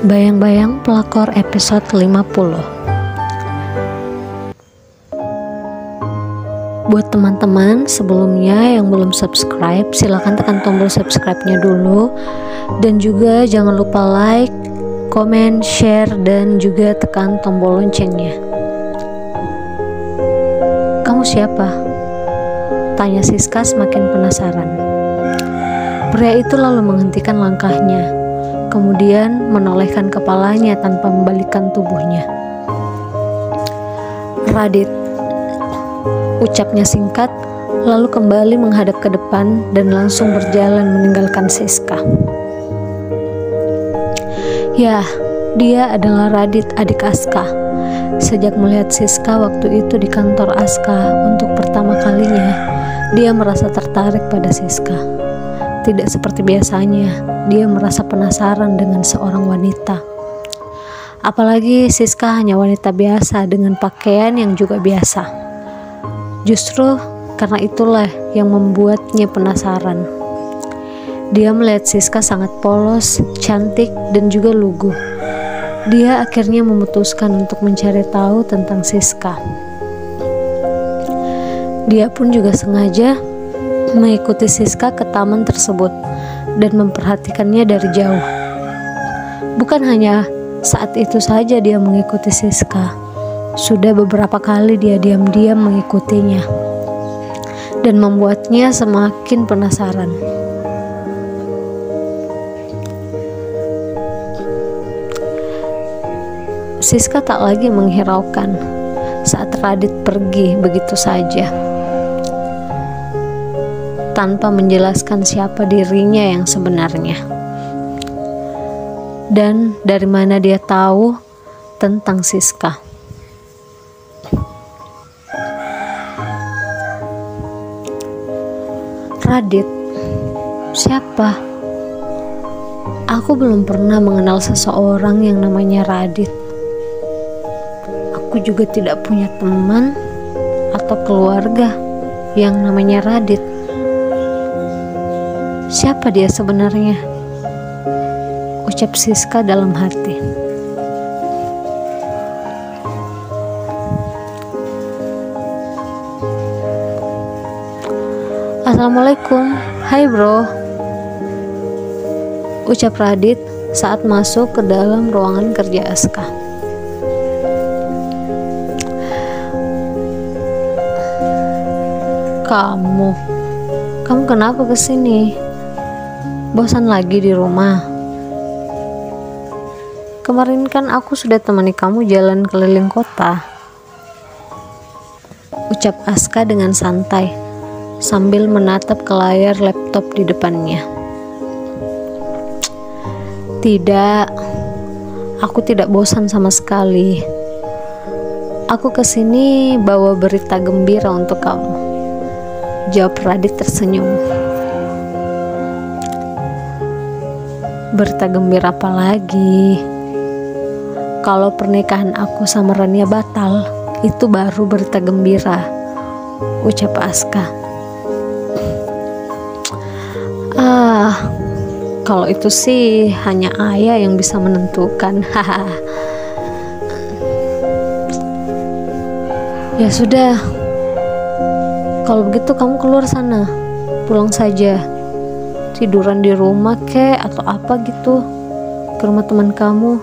Bayang-bayang Pelakor episode 50. Buat teman-teman sebelumnya yang belum subscribe, silahkan tekan tombol subscribe-nya dulu. Dan juga jangan lupa like, komen, share, dan juga tekan tombol loncengnya. Kamu siapa? Tanya Siska semakin penasaran. Pria itu lalu menghentikan langkahnya, kemudian menolehkan kepalanya tanpa membalikkan tubuhnya. Radit, ucapnya singkat, lalu kembali menghadap ke depan dan langsung berjalan meninggalkan Siska. Ya, dia adalah Radit, adik Aska. Sejak melihat Siska waktu itu di kantor Aska untuk pertama kalinya, dia merasa tertarik pada Siska. Tidak seperti biasanya, dia merasa penasaran dengan seorang wanita. Apalagi Siska hanya wanita biasa dengan pakaian yang juga biasa. Justru karena itulah yang membuatnya penasaran. Dia melihat Siska sangat polos, cantik, dan juga lugu. Dia akhirnya memutuskan untuk mencari tahu tentang Siska. Dia pun juga sengaja mengikuti Siska ke taman tersebut dan memperhatikannya dari jauh. Bukan hanya saat itu saja dia mengikuti Siska, sudah beberapa kali dia diam-diam mengikutinya dan membuatnya semakin penasaran. Siska tak lagi menghiraukan saat Radit pergi begitu saja, tanpa menjelaskan siapa dirinya yang sebenarnya. Dan dari mana dia tahu tentang Siska. Radit, siapa? Aku belum pernah mengenal seseorang yang namanya Radit. Aku juga tidak punya teman atau keluarga yang namanya Radit. Siapa dia sebenarnya? Ucap Siska dalam hati. Assalamualaikum, hai bro, ucap Radit saat masuk ke dalam ruangan kerja Aska. Kamu kenapa kesini? Bosan lagi di rumah? Kemarin kan aku sudah temani kamu jalan keliling kota, ucap Aska dengan santai sambil menatap ke layar laptop di depannya. Tidak, aku tidak bosan sama sekali. Aku kesini bawa berita gembira untuk kamu, jawab Radit tersenyum. Berita gembira apa lagi? Kalau pernikahan aku sama Rania batal, itu baru berita gembira, ucap Aska. Kalau itu sih hanya ayah yang bisa menentukan. Ya sudah, kalau begitu kamu keluar sana, pulang saja, tiduran di rumah kek atau apa gitu, ke rumah teman kamu,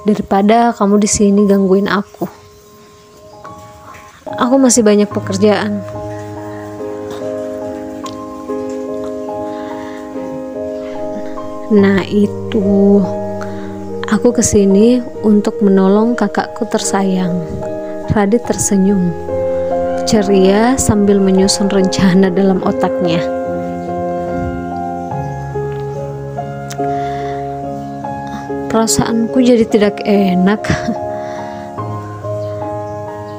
daripada kamu di sini gangguin aku. Aku masih banyak pekerjaan. Nah itu, aku kesini untuk menolong kakakku tersayang. Radit tersenyum ceria sambil menyusun rencana dalam otaknya. Perasaanku jadi tidak enak.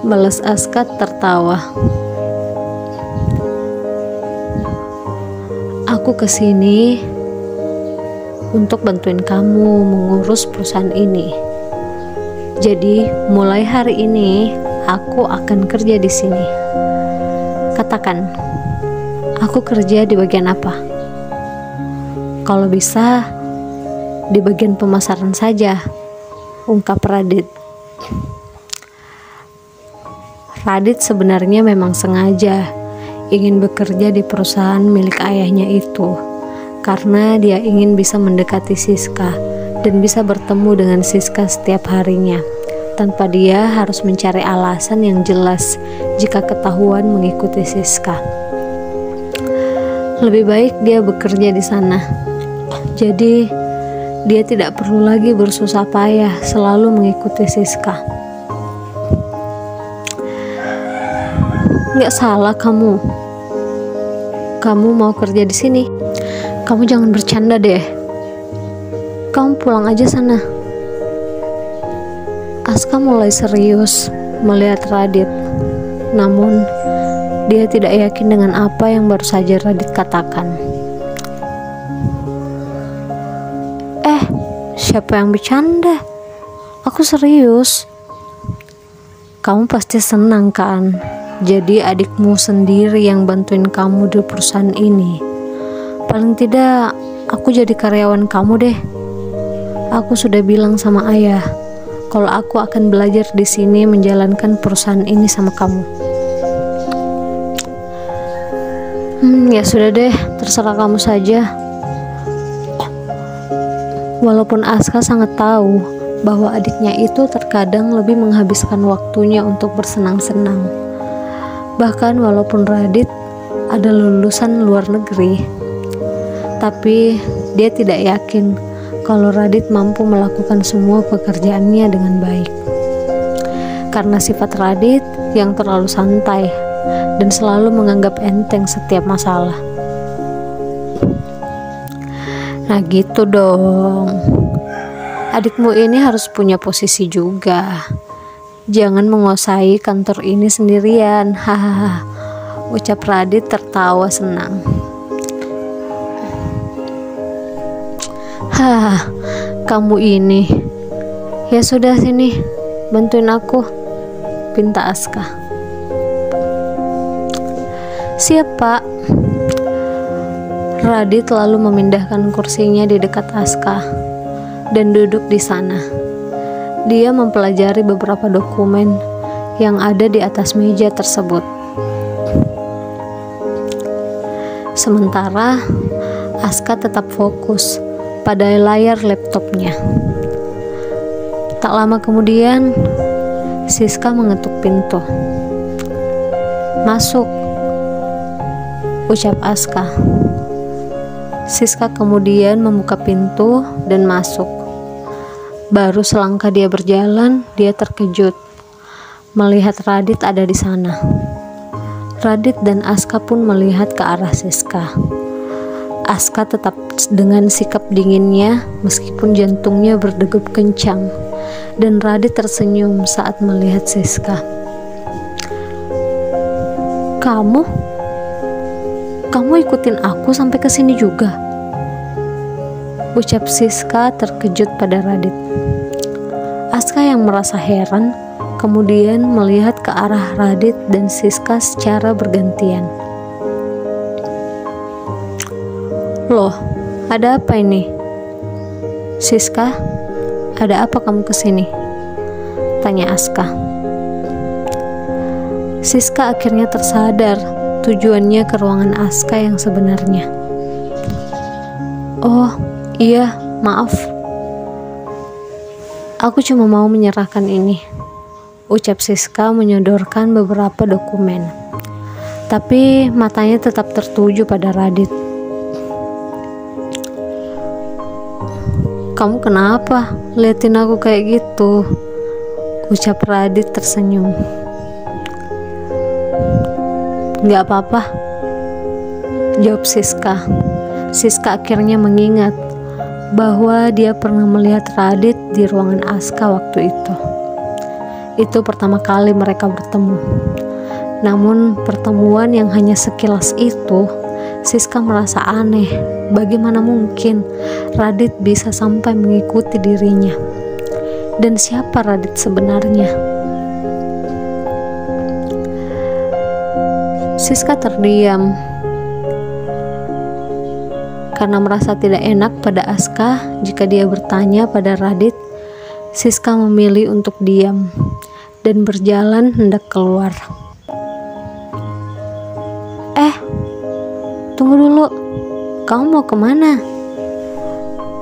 Balas Aska tertawa. Aku kesini untuk bantuin kamu mengurus perusahaan ini. Jadi mulai hari ini aku akan kerja di sini. Katakan, aku kerja di bagian apa? Kalau bisa, di bagian pemasaran saja, ungkap Radit. Radit sebenarnya memang sengaja ingin bekerja di perusahaan milik ayahnya itu, karena dia ingin bisa mendekati Siska dan bisa bertemu dengan Siska setiap harinya, tanpa dia harus mencari alasan yang jelas jika ketahuan mengikuti Siska. Lebih baik dia bekerja di sana, jadi dia tidak perlu lagi bersusah payah selalu mengikuti Siska. Nggak salah kamu mau kerja di sini. Kamu jangan bercanda deh. Kamu pulang aja sana. Aska mulai serius melihat Radit, namun dia tidak yakin dengan apa yang baru saja Radit katakan. Siapa yang bercanda? Aku serius. Kamu pasti senang kan? Jadi adikmu sendiri yang bantuin kamu di perusahaan ini. Paling tidak aku jadi karyawan kamu deh. Aku sudah bilang sama ayah kalau aku akan belajar di sini menjalankan perusahaan ini sama kamu. Ya sudah deh, terserah kamu saja. Walaupun Aska sangat tahu bahwa adiknya itu terkadang lebih menghabiskan waktunya untuk bersenang-senang. Bahkan walaupun Radit ada lulusan luar negeri, tapi dia tidak yakin kalau Radit mampu melakukan semua pekerjaannya dengan baik. Karena sifat Radit yang terlalu santai dan selalu menganggap enteng setiap masalah. Nah gitu dong. Adikmu ini harus punya posisi juga. Jangan menguasai kantor ini sendirian. Hahaha, ucap Radit tertawa senang. Kamu ini. Ya sudah sini, bantuin aku, pinta Aska. Siap, Pak. Radit lalu memindahkan kursinya di dekat Aska dan duduk di sana. Dia mempelajari beberapa dokumen yang ada di atas meja tersebut. Sementara Aska tetap fokus pada layar laptopnya. Tak lama kemudian, Siska mengetuk pintu. "Masuk," ucap Aska. Siska kemudian membuka pintu dan masuk. Baru selangkah dia berjalan, dia terkejut melihat Radit ada di sana. Radit dan Aska pun melihat ke arah Siska. Aska tetap dengan sikap dinginnya meskipun jantungnya berdegup kencang, dan Radit tersenyum saat melihat Siska. Kamu ikutin aku sampai ke sini juga?" ucap Siska terkejut pada Radit. Aska yang merasa heran kemudian melihat ke arah Radit dan Siska secara bergantian. "Loh, ada apa ini? Siska, ada apa kamu kesini?" tanya Aska. Siska akhirnya tersadar tujuannya ke ruangan Aska yang sebenarnya. "Oh, iya, maaf. Aku cuma mau menyerahkan ini," ucap Siska menyodorkan beberapa dokumen. Tapi matanya tetap tertuju pada Radit. "Kamu kenapa liatin aku kayak gitu?" ucap Radit tersenyum. "Gak apa-apa," jawab Siska. Siska akhirnya mengingat bahwa dia pernah melihat Radit di ruangan Aska waktu itu. Itu pertama kali mereka bertemu. Namun pertemuan yang hanya sekilas itu, Siska merasa aneh. Bagaimana mungkin Radit bisa sampai mengikuti dirinya? Dan siapa Radit sebenarnya? Siska terdiam Karena merasa tidak enak pada Aska jika dia bertanya pada Radit, Siska memilih untuk diam dan berjalan hendak keluar. Tunggu dulu, kamu mau kemana?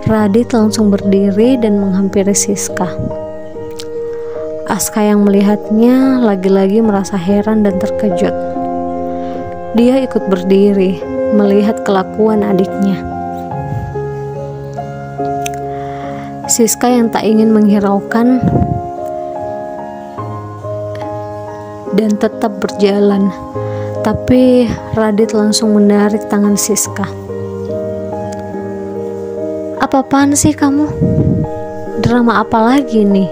Radit langsung berdiri dan menghampiri Siska. Aska yang melihatnya lagi-lagi merasa heran dan terkejut. Dia ikut berdiri melihat kelakuan adiknya. Siska yang tak ingin menghiraukan dan tetap berjalan, tapi Radit langsung menarik tangan Siska. Apa-apaan sih kamu? Drama apa lagi nih?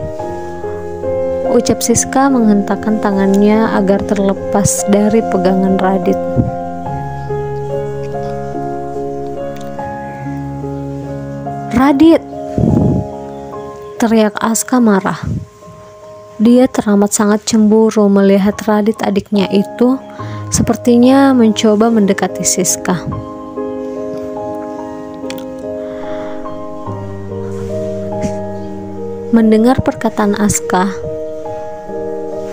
Ucap Siska menghentakkan tangannya agar terlepas dari pegangan Radit. Radit! Teriak Aska marah. Dia teramat sangat cemburu melihat Radit adiknya itu sepertinya mencoba mendekati Siska. Mendengar perkataan Aska,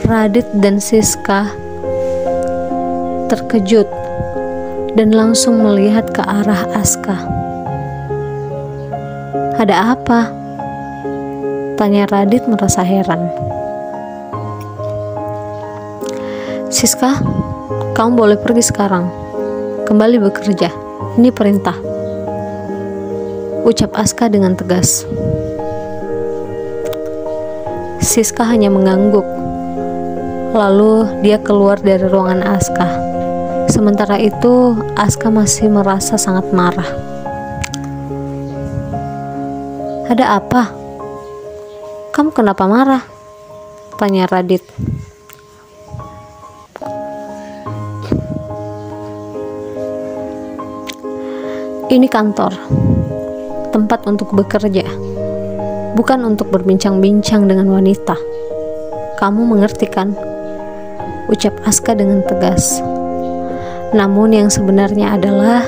Radit dan Siska terkejut dan langsung melihat ke arah Aska. Ada apa? Tanya Radit merasa heran. Siska, kamu boleh pergi sekarang. Kembali bekerja. Ini perintah. Ucap Aska dengan tegas. Siska hanya mengangguk. Lalu dia keluar dari ruangan Aska. Sementara itu, Aska masih merasa sangat marah. Ada apa? Kamu kenapa marah? Tanya Radit. Ini kantor, tempat untuk bekerja, bukan untuk berbincang-bincang dengan wanita. Kamu mengerti kan? Ucap Aska dengan tegas. Namun yang sebenarnya adalah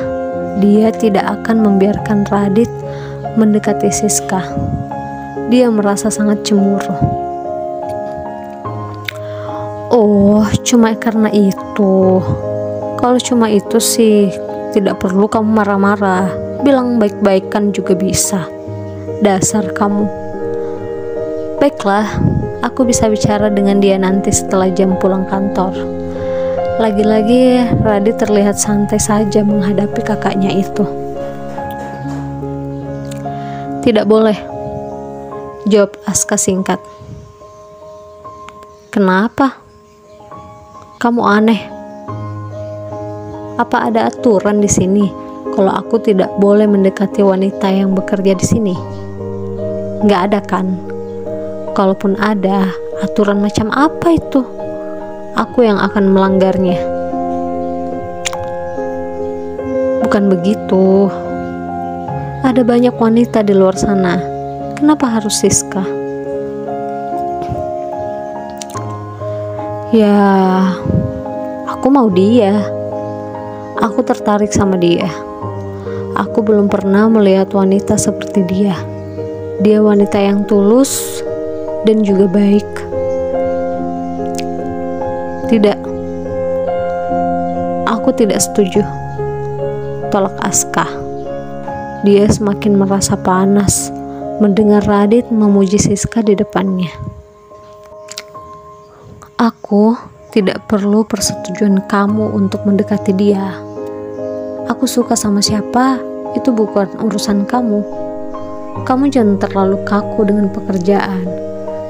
dia tidak akan membiarkan Radit mendekati Siska. Dia merasa sangat cemburu. Oh, cuma karena itu. Kalau cuma itu sih tidak perlu kamu marah-marah. Bilang baik-baik kan juga bisa. Dasar kamu. Baiklah, aku bisa bicara dengan dia nanti setelah jam pulang kantor. Lagi-lagi Radit terlihat santai saja menghadapi kakaknya itu. Tidak boleh, jawab Aska singkat. Kenapa? Kamu aneh. Apa ada aturan di sini kalau aku tidak boleh mendekati wanita yang bekerja di sini? Nggak ada kan? Kalaupun ada, aturan macam apa itu? Aku yang akan melanggarnya. Bukan begitu. Ada banyak wanita di luar sana. Kenapa harus Siska? Ya, aku mau dia. Aku tertarik sama dia. Aku belum pernah melihat wanita seperti dia. Dia wanita yang tulus dan juga baik. Tidak, aku tidak setuju. Tolak Aska. Dia semakin merasa panas mendengar Radit memuji Siska di depannya. Aku tidak perlu persetujuan kamu untuk mendekati dia. Aku suka sama siapa, itu bukan urusan kamu. Kamu jangan terlalu kaku dengan pekerjaan.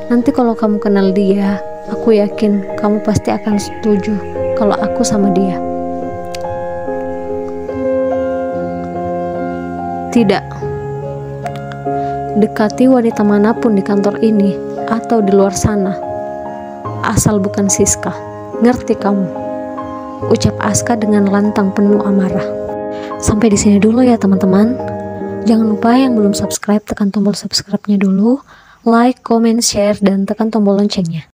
Nanti kalau kamu kenal dia, aku yakin kamu pasti akan setuju kalau aku sama dia. Tidak. Dekati wanita manapun di kantor ini atau di luar sana, asal bukan Siska. Ngerti kamu? Ucap Aska dengan lantang penuh amarah. Sampai di sini dulu ya teman-teman. Jangan lupa yang belum subscribe tekan tombol subscribe-nya dulu, like, comment, share, dan tekan tombol loncengnya.